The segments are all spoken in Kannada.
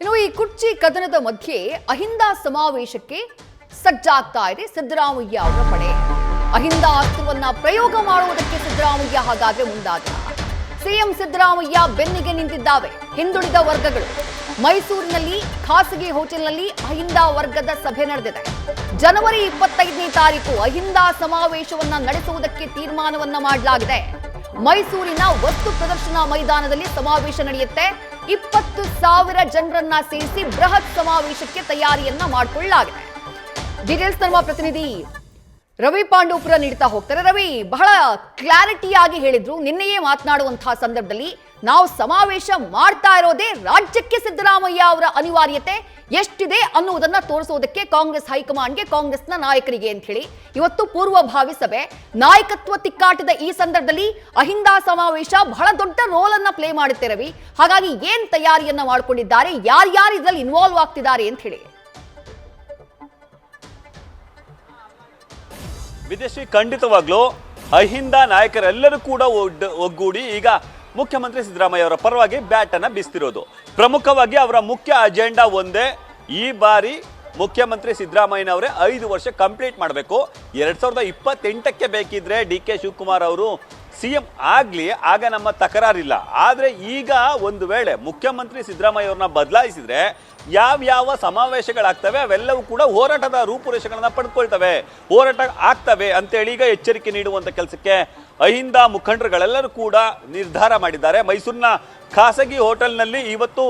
ಇನ್ನು ಈ ಕುರ್ಚಿ ಕದನದ ಮಧ್ಯೆ ಅಹಿಂದ ಸಮಾವೇಶಕ್ಕೆ ಸಜ್ಜಾಗ್ತಾ ಇದೆ ಸಿದ್ದರಾಮಯ್ಯ ಅವರ ಪಡೆ. ಅಹಿಂದ ಅಸ್ತ್ರವನ್ನ ಪ್ರಯೋಗ ಮಾಡುವುದಕ್ಕೆ ಸಿದ್ದರಾಮಯ್ಯ ಹಾಗಾದ್ರೆ ಮುಂದಾದ. ಸಿಎಂ ಸಿದ್ದರಾಮಯ್ಯ ಬೆನ್ನಿಗೆ ನಿಂತಿದ್ದಾವೆ ಹಿಂದುಳಿದ ವರ್ಗಗಳು. ಮೈಸೂರಿನಲ್ಲಿ ಖಾಸಗಿ ಹೋಟೆಲ್ನಲ್ಲಿ ಅಹಿಂದ ವರ್ಗದ ಸಭೆ ನಡೆದಿದೆ. ಜನವರಿ 25ನೇ ತಾರೀಕು ಅಹಿಂದ ಸಮಾವೇಶವನ್ನ ನಡೆಸುವುದಕ್ಕೆ ತೀರ್ಮಾನವನ್ನ ಮಾಡಲಾಗಿದೆ. ಮೈಸೂರಿನ ವಸ್ತು ಪ್ರದರ್ಶನ ಮೈದಾನದಲ್ಲಿ ಸಮಾವೇಶ ನಡೆಯುತ್ತೆ. 20,000 ಜನರನ್ನ ಸೇರಿಸಿ ಬೃಹತ್ ಸಮಾವೇಶಕ್ಕೆ ತಯಾರಿಯನ್ನ ಮಾಡಿಕೊಳ್ಳಲಾಗಿದೆ. ಡೀಟೇಲ್ಸ್ ನಮ್ಮ ಪ್ರತಿನಿಧಿ ರವಿ ಪಾಂಡವಪುರ ನೀಡ್ತಾ ಹೋಗ್ತಾರೆ. ರವಿ, ಬಹಳ ಕ್ಲಾರಿಟಿಯಾಗಿ ಹೇಳಿದ್ರು. ನಿನ್ನೆಯೇ ಮಾತನಾಡುವಂತಹ ಸಂದರ್ಭದಲ್ಲಿ ನಾವು ಸಮಾವೇಶ ಮಾಡ್ತಾ ಇರೋದೇ ರಾಜ್ಯಕ್ಕೆ ಸಿದ್ದರಾಮಯ್ಯ ಅವರ ಅನಿವಾರ್ಯತೆ ಎಷ್ಟಿದೆ ಅನ್ನುವುದನ್ನ ತೋರಿಸೋದಕ್ಕೆ ಕಾಂಗ್ರೆಸ್ ಹೈಕಮಾಂಡ್ಗೆ, ಕಾಂಗ್ರೆಸ್ನ ನಾಯಕರಿಗೆ ಅಂತ ಹೇಳಿ ಇವತ್ತು ಪೂರ್ವಭಾವಿ ಸಭೆ. ನಾಯಕತ್ವ ತಿಕ್ಕಾಟದ ಈ ಸಂದರ್ಭದಲ್ಲಿ ಅಹಿಂದ ಸಮಾವೇಶ ಬಹಳ ದೊಡ್ಡ ರೋಲ್ ಅನ್ನ ಪ್ಲೇ ಮಾಡುತ್ತೆ ರವಿ. ಹಾಗಾಗಿ ಏನ್ ತಯಾರಿಯನ್ನ ಮಾಡ್ಕೊಂಡಿದ್ದಾರೆ, ಯಾರ್ಯಾರು ಇದರಲ್ಲಿ ಇನ್ವಾಲ್ವ್ ಆಗ್ತಿದ್ದಾರೆ ಅಂತ ಹೇಳಿ? ವಿದೇಶಿ ಖಂಡಿತವಾಗ್ಲೂ ಅಹಿಂದ ನಾಯಕರೆಲ್ಲರೂ ಕೂಡ ಒಗ್ಗೂಡಿ ಈಗ ಮುಖ್ಯಮಂತ್ರಿ ಸಿದ್ದರಾಮಯ್ಯ ಅವರ ಪರವಾಗಿ ಬ್ಯಾಟ್ ಅನ್ನ ಬೀಸ್ತಿರೋದು. ಪ್ರಮುಖವಾಗಿ ಅವರ ಮುಖ್ಯ ಅಜೆಂಡಾ ಒಂದೇ, ಈ ಬಾರಿ ಮುಖ್ಯಮಂತ್ರಿ ಸಿದ್ದರಾಮಯ್ಯನವರೇ 5 ವರ್ಷ ಕಂಪ್ಲೀಟ್ ಮಾಡಬೇಕು. 2028ಕ್ಕೆ ಬೇಕಿದ್ರೆ DK ಶಿವಕುಮಾರ್ ಅವರು ಸಿಎಂ ಆಗ್ಲಿ, ಆಗ ನಮ್ಮ ತಕರಾರಿಲ್ಲ. ಆದ್ರೆ ಈಗ ಒಂದು ವೇಳೆ ಮುಖ್ಯಮಂತ್ರಿ ಸಿದ್ದರಾಮಯ್ಯ ಅವ್ರನ್ನ ಬದಲಾಯಿಸಿದ್ರೆ ಯಾವ ಸಮಾವೇಶಗಳಾಗ್ತವೆ ಅವೆಲ್ಲವೂ ಕೂಡ ಹೋರಾಟದ ರೂಪುರೇಷೆಗಳನ್ನ ಪಡ್ಕೊಳ್ತವೆ, ಹೋರಾಟ ಆಗ್ತವೆ ಅಂತೇಳಿ ಈಗ ಎಚ್ಚರಿಕೆ ನೀಡುವಂತ ಕೆಲಸಕ್ಕೆ ಅಹಿಂದ ಮುಖಂಡರುಗಳೆಲ್ಲರೂ ಕೂಡ ನಿರ್ಧಾರ ಮಾಡಿದ್ದಾರೆ. ಮೈಸೂರಿನ ಖಾಸಗಿ ಹೋಟೆಲ್ನಲ್ಲಿ ಇವತ್ತು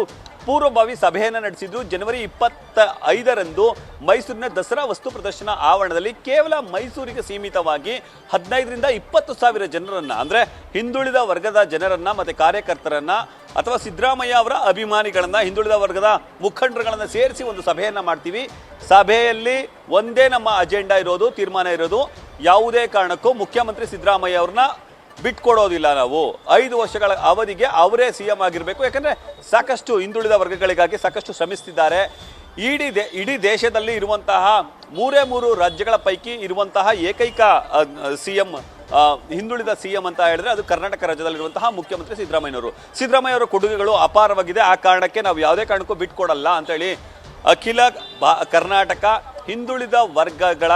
ಪೂರ್ವಭಾವಿ ಸಭೆಯನ್ನು ನಡೆಸಿದ್ದು. ಜನವರಿ 25ರಂದು ಮೈಸೂರಿನ ದಸರಾ ವಸ್ತು ಪ್ರದರ್ಶನ ಆವರಣದಲ್ಲಿ ಕೇವಲ ಮೈಸೂರಿಗೆ ಸೀಮಿತವಾಗಿ 15ರಿಂದ 20,000 ಜನರನ್ನ, ಅಂದ್ರೆ ಹಿಂದುಳಿದ ವರ್ಗದ ಜನರನ್ನ ಮತ್ತೆ ಕಾರ್ಯಕರ್ತರನ್ನ ಅಥವಾ ಸಿದ್ದರಾಮಯ್ಯ ಅವರ ಅಭಿಮಾನಿಗಳನ್ನ, ಹಿಂದುಳಿದ ವರ್ಗದ ಮುಖಂಡರುಗಳನ್ನ ಸೇರಿಸಿ ಒಂದು ಸಭೆಯನ್ನ ಮಾಡ್ತೀವಿ. ಸಭೆಯಲ್ಲಿ ಒಂದೇ ನಮ್ಮ ಅಜೆಂಡಾ ಇರೋದು, ತೀರ್ಮಾನ ಇರೋದು, ಯಾವುದೇ ಕಾರಣಕ್ಕೂ ಮುಖ್ಯಮಂತ್ರಿ ಸಿದ್ದರಾಮಯ್ಯ ಅವ್ರನ್ನ ಬಿಟ್ಕೊಡೋದಿಲ್ಲ. ನಾವು 5 ವರ್ಷಗಳ ಅವಧಿಗೆ ಅವರೇ ಸಿಎಂ ಆಗಿರಬೇಕು. ಯಾಕಂದ್ರೆ ಸಾಕಷ್ಟು ಹಿಂದುಳಿದ ವರ್ಗಗಳಿಗಾಗಿ ಸಾಕಷ್ಟು ಶ್ರಮಿಸ್ತಿದ್ದಾರೆ. ಇಡೀ ದೇಶದಲ್ಲಿ ಇರುವಂತಹ 3 ರಾಜ್ಯಗಳ ಪೈಕಿ ಇರುವಂತಹ ಏಕೈಕ ಸಿಎಂ, ಹಿಂದುಳಿದ ಸಿಎಂ ಅಂತ ಹೇಳಿದ್ರೆ ಅದು ಕರ್ನಾಟಕ ರಾಜ್ಯದಲ್ಲಿರುವಂತಹ ಮುಖ್ಯಮಂತ್ರಿ ಸಿದ್ದರಾಮಯ್ಯನವರು. ಸಿದ್ದರಾಮಯ್ಯವರ ಕೊಡುಗೆಗಳು ಅಪಾರವಾಗಿದೆ. ಆ ಕಾರಣಕ್ಕೆ ನಾವು ಯಾವುದೇ ಕಾರಣಕ್ಕೂ ಬಿಟ್ಕೊಡಲ್ಲ ಅಂತ ಹೇಳಿ ಅಖಿಲ ಕರ್ನಾಟಕ ಹಿಂದುಳಿದ ವರ್ಗಗಳ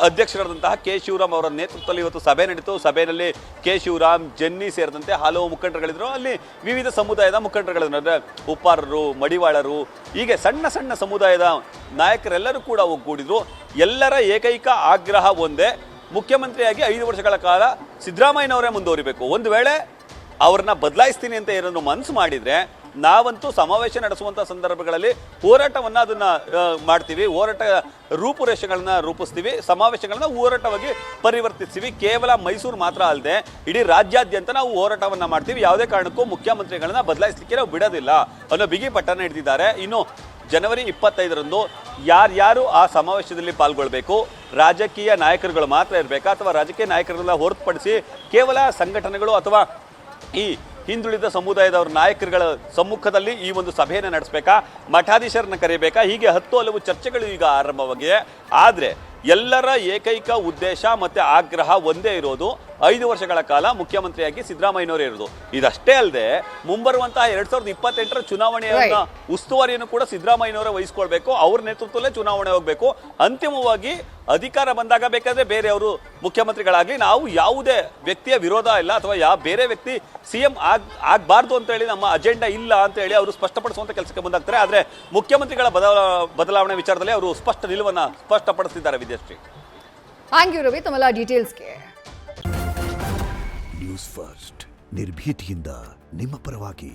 ಅಧ್ಯಕ್ಷರಾದಂತಹ ಕೆ ಶಿವರಾಮ್ ಅವರ ನೇತೃತ್ವದಲ್ಲಿ ಇವತ್ತು ಸಭೆ ನಡೀತು. ಸಭೆಯಲ್ಲಿ ಕೆ ಶಿವರಾಮ್, ಜೆನ್ನಿ ಸೇರಿದಂತೆ ಹಲವು ಮುಖಂಡರುಗಳಿದ್ರು. ಅಲ್ಲಿ ವಿವಿಧ ಸಮುದಾಯದ ಮುಖಂಡರುಗಳಿದ್ರು, ಅಂದರೆ ಉಪ್ಪಾರರು, ಮಡಿವಾಳರು, ಹೀಗೆ ಸಣ್ಣ ಸಮುದಾಯದ ನಾಯಕರೆಲ್ಲರೂ ಕೂಡ ಒಗ್ಗೂಡಿದ್ರು. ಎಲ್ಲರ ಏಕೈಕ ಆಗ್ರಹ ಒಂದೇ, ಮುಖ್ಯಮಂತ್ರಿಯಾಗಿ 5 ವರ್ಷಗಳ ಕಾಲ ಸಿದ್ದರಾಮಯ್ಯನವರೇ ಮುಂದುವರಿಬೇಕು. ಒಂದು ವೇಳೆ ಅವ್ರನ್ನ ಬದಲಾಯಿಸ್ತೀನಿ ಅಂತ ಏನಾದ್ರು ಮನಸ್ಸು ಮಾಡಿದ್ರೆ ನಾವಂತೂ ಸಮಾವೇಶ ನಡೆಸುವಂತಹ ಸಂದರ್ಭಗಳಲ್ಲಿ ಹೋರಾಟವನ್ನ ಅದನ್ನ ಮಾಡ್ತೀವಿ, ಹೋರಾಟ ರೂಪುರೇಷೆಗಳನ್ನ ರೂಪಿಸ್ತೀವಿ, ಸಮಾವೇಶಗಳನ್ನ ಹೋರಾಟವಾಗಿ ಪರಿವರ್ತಿಸ್ತೀವಿ. ಕೇವಲ ಮೈಸೂರು ಮಾತ್ರ ಅಲ್ಲದೆ ಇಡೀ ರಾಜ್ಯಾದ್ಯಂತ ನಾವು ಹೋರಾಟವನ್ನ ಮಾಡ್ತೀವಿ. ಯಾವುದೇ ಕಾರಣಕ್ಕೂ ಮುಖ್ಯಮಂತ್ರಿಗಳನ್ನ ಬದಲಾಯಿಸಲಿಕ್ಕೆ ನಾವು ಬಿಡೋದಿಲ್ಲ ಅನ್ನೋ ಬಿಗಿ ಪಟ್ಟಣ ಹಿಡಿದಿದ್ದಾರೆ. ಇನ್ನು ಜನವರಿ 25ರಂದು ಯಾರ್ಯಾರು ಆ ಸಮಾವೇಶದಲ್ಲಿ ಪಾಲ್ಗೊಳ್ಬೇಕು, ರಾಜಕೀಯ ನಾಯಕರುಗಳು ಮಾತ್ರ ಇರಬೇಕಾ ಅಥವಾ ರಾಜಕೀಯ ನಾಯಕರನ್ನ ಹೊರತುಪಡಿಸಿ ಕೇವಲ ಸಂಘಟನೆಗಳು ಅಥವಾ ಈ ಹಿಂದುಳಿದ ಸಮುದಾಯದವರ ನಾಯಕರುಗಳ ಸಮ್ಮುಖದಲ್ಲಿ ಈ ಒಂದು ಸಭೆಯನ್ನು ನಡೆಸಬೇಕಾ, ಮಠಾಧೀಶರನ್ನ ಕರೆಯಬೇಕಾ, ಹೀಗೆ 10 ಹಲವು ಚರ್ಚೆಗಳು ಈಗ ಆರಂಭವಾಗಿದೆ. ಆದರೆ ಎಲ್ಲರ ಏಕೈಕ ಉದ್ದೇಶ ಮತ್ತೆ ಆಗ್ರಹ ಒಂದೇ ಇರೋದು, 5 ವರ್ಷಗಳ ಕಾಲ ಮುಖ್ಯಮಂತ್ರಿಯಾಗಿ ಸಿದ್ದರಾಮಯ್ಯನವರೇ ಇರೋದು. ಇದಷ್ಟೇ ಅಲ್ಲದೆ ಮುಂಬರುವಂತಹ 2028ರ ಚುನಾವಣೆಯ ಉಸ್ತುವಾರಿಯನ್ನು ಕೂಡ ಸಿದ್ದರಾಮಯ್ಯನವರೇ ವಹಿಸ್ಕೊಳ್ಬೇಕು. ಅವ್ರ ನೇತೃತ್ವದಲ್ಲೇ ಚುನಾವಣೆ ಹೋಗಬೇಕು. ಅಂತಿಮವಾಗಿ ಅಧಿಕಾರ ಬಂದಾಗ ಬೇಕಾದ್ರೆ ಬೇರೆಯವರು ಮುಖ್ಯಮಂತ್ರಿಗಳಾಗಲಿ, ನಾವು ಯಾವುದೇ ವ್ಯಕ್ತಿಯ ವಿರೋಧ ಇಲ್ಲ ಅಥವಾ ಬೇರೆ ವ್ಯಕ್ತಿ ಸಿಎಂ ಆಗಬಾರ್ದು ಅಂತ ಹೇಳಿ ನಮ್ಮ ಅಜೆಂಡಾ ಇಲ್ಲ ಅಂತ ಹೇಳಿ ಅವರು ಸ್ಪಷ್ಟಪಡಿಸುವಂತ ಕೆಲಸಕ್ಕೆ ಮುಂದಾಗ್ತಾರೆ. ಆದರೆ ಮುಖ್ಯಮಂತ್ರಿಗಳ ಬದಲಾವಣೆ ವಿಚಾರದಲ್ಲಿ ಅವರು ಸ್ಪಷ್ಟ ನಿಲುವನ್ನು ಸ್ಪಷ್ಟಪಡಿಸಿದ್ದಾರೆ. ವಿದ್ಯಾಶ್ರೀ, ಥ್ಯಾಂಕ್ ಯು ರವಿ ತಮ್ಮೆಲ್ಲ ಡೀಟೇಲ್ಸ್ಗೆ. ನ್ಯೂಸ್ ಫಸ್ಟ್ ನಿರ್ಭೀತಿಯಿಂದ ನಿಮ್ಮ ಪರವಾಗಿ.